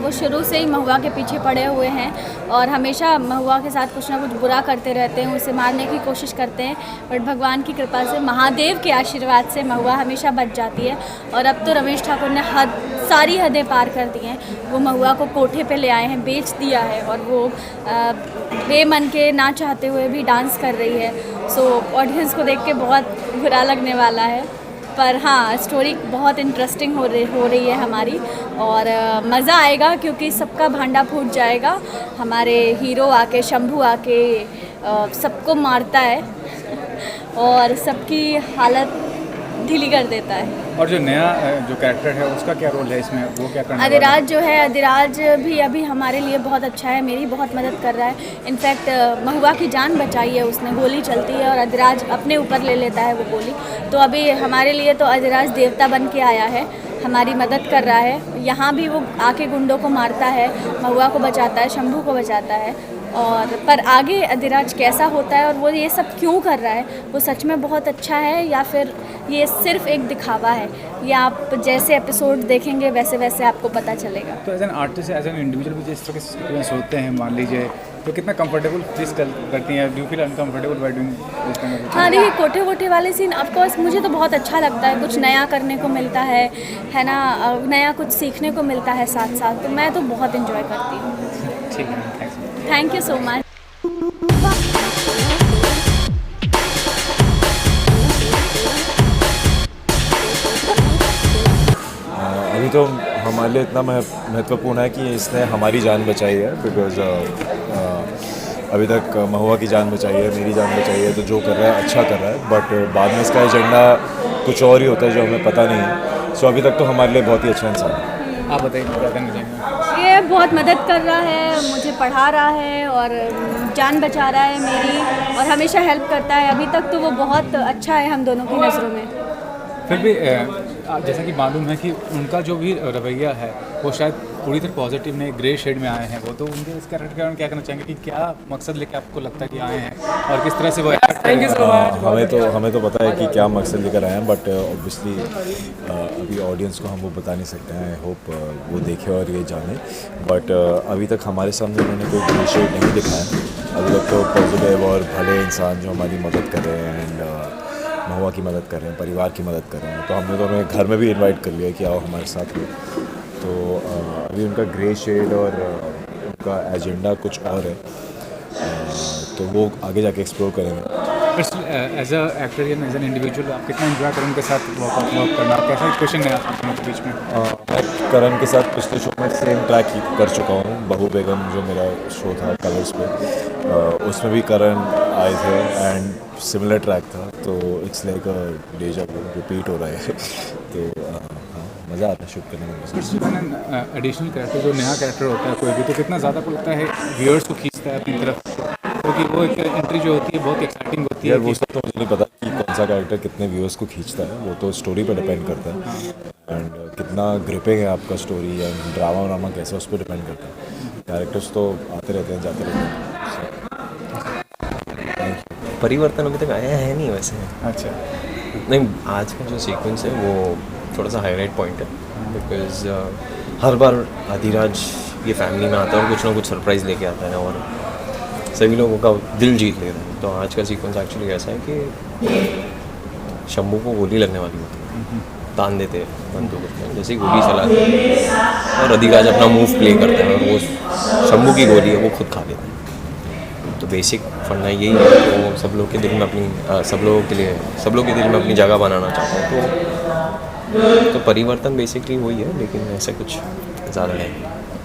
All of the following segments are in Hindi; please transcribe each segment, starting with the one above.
वो शुरू से ही महुआ के पीछे पड़े हुए हैं और हमेशा महुआ के साथ कुछ ना कुछ बुरा करते रहते हैं, उसे मारने की कोशिश करते हैं, बट भगवान की कृपा से, महादेव के आशीर्वाद से महुआ हमेशा बच जाती है। और अब तो रमेश ठाकुर ने सारी हदें पार कर दी हैं। वो महुआ को कोठे पे ले आए हैं, बेच दिया है और वो बेमन के ना चाहते हुए भी डांस कर रही है। सो ऑडियंस को देख के बहुत बुरा लगने वाला है, पर हाँ, स्टोरी बहुत इंटरेस्टिंग हो रही है हमारी और मज़ा आएगा क्योंकि सबका भांडा फूट जाएगा। हमारे हीरो आके, शंभू आके सबको मारता है और सबकी हालत ढीली कर देता है। और जो नया जो कैरेक्टर है उसका क्या रोल है इसमें, वो क्या करने वाला है? अधिराज जो है, अधिराज भी अभी हमारे लिए बहुत अच्छा है, मेरी बहुत मदद कर रहा है। इनफैक्ट महुआ की जान बचाई है उसने, गोली चलती है और अधिराज अपने ऊपर ले लेता है वो गोली। तो अभी हमारे लिए तो अधिराज देवता बन के आया है, हमारी मदद कर रहा है। यहाँ भी वो आके गुंडों को मारता है, महुआ को बचाता है, शंभू को बचाता है। और पर आगे अधिराज कैसा होता है और वो ये सब क्यों कर रहा है, वो सच में बहुत अच्छा है या फिर ये सिर्फ एक दिखावा है, ये आप जैसे एपिसोड देखेंगे वैसे वैसे आपको पता चलेगा। तो as an artist, as an individual भी जिस तरह के सीक्वेंस होते हैं, मान लीजिए, तो कितना कंफर्टेबल फील करती हैं? Do you feel uncomfortable by doing this kind of? हाँ, देखिए कोठे वोठे वाले सीन ऑफकोर्स मुझे तो बहुत अच्छा लगता है, कुछ नया करने को मिलता है ना, नया कुछ सीखने को मिलता है साथ साथ, तो मैं तो बहुत इन्जॉय करती हूँ। ठीक है, thanks. Thank you so much. अभी तो हमारे लिए इतना महत्वपूर्ण है कि इसने हमारी जान बचाई है, बिकॉज अभी तक महुआ की जान बचाई है, मेरी जान बचाई है, तो जो कर रहा है अच्छा कर रहा है, बट बाद में इसका एजेंडा कुछ और ही होता है जो हमें पता नहीं है। सो अभी तक तो हमारे लिए बहुत ही अच्छा इंसान है। आप बताइए क्या करना चाहेंगे? ये बहुत मदद कर रहा है, मुझे पढ़ा रहा है और जान बचा रहा है मेरी, और हमेशा हेल्प करता है। अभी तक तो वो बहुत अच्छा है हम दोनों की नज़रों में। फिर भी जैसा कि मालूम है कि उनका जो भी रवैया है वो शायद पूरी तरह पॉजिटिव नहीं, ग्रे शेड में आए हैं वो, तो उनके इस कैरेक्टर के बारे में क्या कहना चाहेंगे कि क्या मकसद लेकर आपको लगता है कि आए हैं और किस तरह से वो हमें तो पता है कि क्या मकसद लेकर आए हैं, बट ऑब्वियसली अभी ऑडियंस को हम वो बता नहीं सकते हैं। आई होप वो देखे और ये जाने, बट अभी तक हमारे सामने उन्होंने कोई ग्रे शेड नहीं दिखाया। अभी तक तो पॉजिटिव और भले इंसान जो हमारी मदद कर रहे हैं एंड महुआ की मदद कर रहे हैं, परिवार की मदद कर रहे हैं। तो हमने तो उन्हें घर में भी इनवाइट कर लिया कि आओ हमारे साथ हो। तो अभी उनका ग्रे शेड और उनका एजेंडा कुछ और है, तो वो आगे जाके एक्सप्लोर करेंगे। एज अ एक्टर या एज एन इंडिविजुअल आप कितना एंजॉय करें उनके साथ वर्क करना? कैसा क्वेश्चन है आपके बीच में? मैं करण के साथ पिछले शो में सेम ट्रैक कर चुका हूँ, बहू बेगम जो मेरा शो था कलर्स पे, उसमें भी करण आए थे एंड सिमिलर ट्रैक था, तो it's like a deja vu repeat हो रहा है। तो हाँ, मज़ा आता है शूट करने में। एडिशनल कैरेक्टर, जो नया कैरेक्टर होता है कोई भी, तो कितना ज़्यादा आपको लगता है व्यूअर्स को खींचता है अपनी तरफ, क्योंकि वो एक एंट्री जो होती है बहुत एक्साइटिंग होती है। वो सब तो मुझे नहीं पता कि कौन सा कैरेक्टर कितने व्यूअर्स को खींचता है, वो तो स्टोरी पर डिपेंड करता है एंड कितना ग्रिपिंग है आपका स्टोरी एंड ड्रामा कैसा, उस पर डिपेंड करता है। कैरेक्टर्स तो आते रहते हैं, जाते रहते हैं। परिवर्तन अभी तक आया है नहीं वैसे। अच्छा, नहीं, आज का जो सीक्वेंस है वो थोड़ा सा हाईलाइट पॉइंट है, बिकॉज हर बार अधिराज ये फैमिली में आता है और कुछ ना कुछ सरप्राइज़ लेके आता है और सभी लोगों का दिल जीत लेता है। तो आज का सीक्वेंस एक्चुअली ऐसा है कि शंभू को गोली लगने वाली होती है, तान देते हैं बंदूक में, जैसे ही गोली चलाते हैं और अधिराज अपना मूव प्ले करते हैं और वो शंभू की गोली है वो खुद खा लेते हैं। तो बेसिक फंडा यही है, तो सब लोग के दिल में अपनी सब लोगों के दिल में अपनी जगह बनाना चाहता हूँ। तो परिवर्तन बेसिकली वही है, लेकिन ऐसा कुछ ज़्यादा है।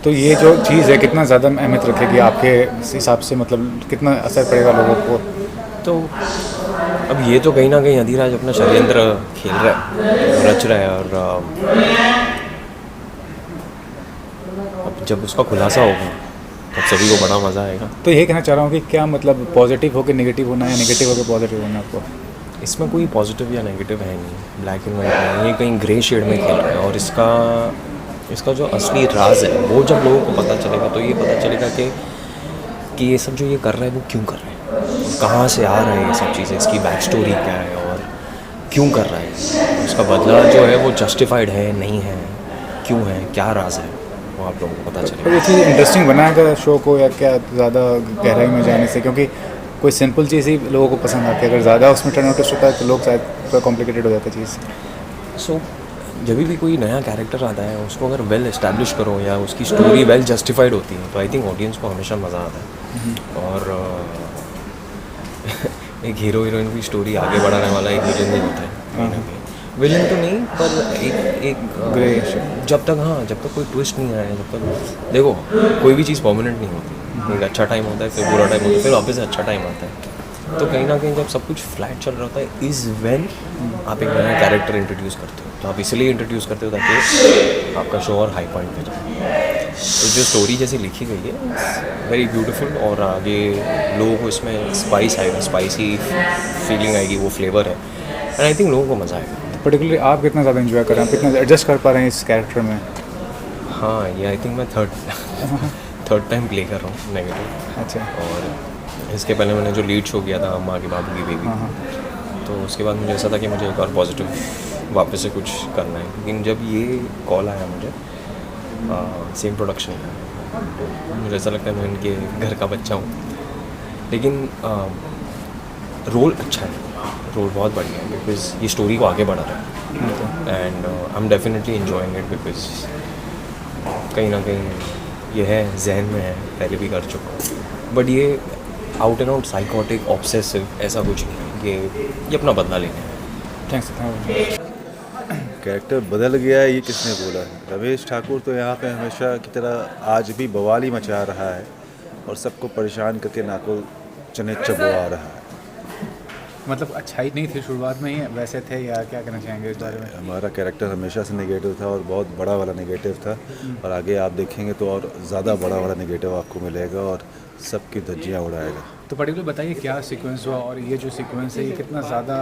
तो ये जो चीज़ है कितना ज़्यादा अहमियत रखेगी आपके हिसाब से, मतलब कितना असर पड़ेगा लोगों को? तो अब ये तो कहीं ना कहीं अधिराज अपना षड्यंत्र खेल रहा है, रच रहा है, और अब जब उसका खुलासा होगा तब सभी को बड़ा मज़ा आएगा। तो ये कहना चाह रहा हूँ कि क्या मतलब पॉजिटिव होकर नेगेटिव होना है या नेगेटिव होकर पॉजिटिव होना आपको? इसमें कोई पॉजिटिव या नेगेटिव है नहीं, ब्लैक एंड वाइट नहीं, ये कहीं ग्रे शेड में खेल रहा है। और इसका जो असली राज है वो जब लोगों को पता चलेगा तो ये पता चलेगा कि ये सब जो ये कर रहा है वो क्यों कर रहा है, कहाँ से आ रहा है ये सब चीज़ें, इसकी बैक स्टोरी क्या है और क्यों कर रहा है, उसका बदला जो है वो जस्टिफाइड है नहीं है, क्यों है, क्या राज है। आप लोगों को पता पर चलेगा। ये चीज़ इंटरेस्टिंग बनाएगा शो को या क्या ज़्यादा गहराई में जाने से, क्योंकि कोई सिंपल चीज़ ही लोगों को पसंद आती है, अगर ज़्यादा उसमें टर्न आउट होता है तो लोग शायद थोड़ा कॉम्प्लिकेटेड हो जाता है चीज़। सो जब भी कोई नया कैरेक्टर आता है उसको अगर वेल इस्टेब्लिश करो या उसकी स्टोरी वेल जस्टिफाइड होती है तो आई थिंक ऑडियंस को हमेशा मज़ा आता है। और एक हीरो हीरोइन की स्टोरी आगे बढ़ाने वाला एक विलन ही होता है कहीं ना कहीं। विलन तो नहीं पर एक ग्रे जब तक कोई ट्विस्ट नहीं आया, जब तक देखो कोई भी चीज़ परमानेंट नहीं होती। एक अच्छा टाइम होता है, फिर बुरा टाइम होता है, फिर वापस से अच्छा टाइम आता है। तो कहीं ना कहीं जब सब कुछ फ्लैट चल रहा होता है इज़ वेन आप एक नया कैरेक्टर इंट्रोड्यूस करते हो। तो आप इसलिए इंट्रोड्यूस करते हो ताकि आपका शो और हाई पॉइंट पे जाए। तो जो स्टोरी जैसी लिखी गई है वेरी ब्यूटीफुल, और आगे लोगों को इसमें स्पाइस आएगा, स्पाइसी फीलिंग आएगी, वो फ्लेवर है, एंड आई थिंक लोगों को मज़ा आएगा। पर्टिकुलरली आप कितना ज़्यादा एंजॉय कर रहे हैं, कितना एडजस्ट कर पा रहे हैं इस कैरेक्टर में? हाँ, ये आई थिंक मैं थर्ड टाइम प्ले कर रहा हूँ नेगेटिव। अच्छा। और इसके पहले मैंने जो लीड शो किया था अम्मा के बाबू की बेबी, तो उसके बाद मुझे ऐसा था कि मुझे एक और पॉजिटिव वापस से कुछ करना है। लेकिन जब ये कॉल आया मुझे सेम प्रोडक्शन का, तो मुझे ऐसा लगता है मैं इनके घर का बच्चा हूँ। लेकिन रोल अच्छा है, रोल बहुत बढ़िया है, बिकॉज ये स्टोरी को आगे बढ़ा रहा है and I am definitely enjoying it, because कहीं ना कहीं ये है जहन में है, पहले भी कर चुका हूँ। बट ये out and out psychotic obsessive ऐसा कुछ नहीं है, ये अपना बदला लेना है। थैंक्स। कैरेक्टर बदल गया है ये किसने बोला? रमेश ठाकुर तो यहाँ पे हमेशा की तरह आज भी बवाल ही मचा रहा है और सबको परेशान करके नाको चने चबवा रहा है। मतलब अच्छाई नहीं थी शुरुआत में ही, वैसे थे या क्या कहना चाहेंगे इस बारे में? हमारा कैरेक्टर हमेशा से नेगेटिव था और बहुत बड़ा वाला नेगेटिव था, और आगे आप देखेंगे तो और ज़्यादा बड़ा वाला नेगेटिव आपको मिलेगा और सबकी धज्जियाँ उड़ाएगा। तो पर्टिकुलर बताइए क्या सीक्वेंस हुआ, और ये जो सीक्वेंस है ये कितना ज़्यादा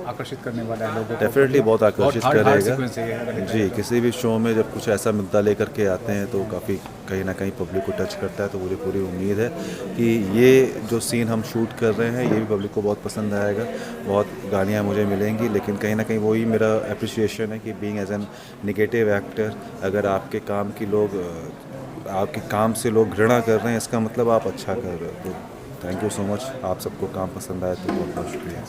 आकर्षित करने वाला है लोगों को? डेफिनेटली बहुत आकर्षित hard sequence है ये, करेगा अगर जी। किसी भी शो में जब कुछ ऐसा मुद्दा लेकर के आते हैं तो काफ़ी कहीं ना कहीं पब्लिक को टच करता है। तो मुझे पूरी उम्मीद है कि ये जो सीन हम शूट कर रहे हैं ये भी पब्लिक को बहुत पसंद आएगा। बहुत गालियाँ मुझे मिलेंगी, लेकिन कहीं ना कहीं वही मेरा अप्रिसिएशन है कि being as an negative actor, अगर आपके काम की लोग आपके काम से लोग घृणा कर रहे हैं इसका मतलब आप अच्छा कर रहे हो। तो थैंक यू सो मच। आप सबको काम पसंद आए तो बहुत बहुत शुक्रिया।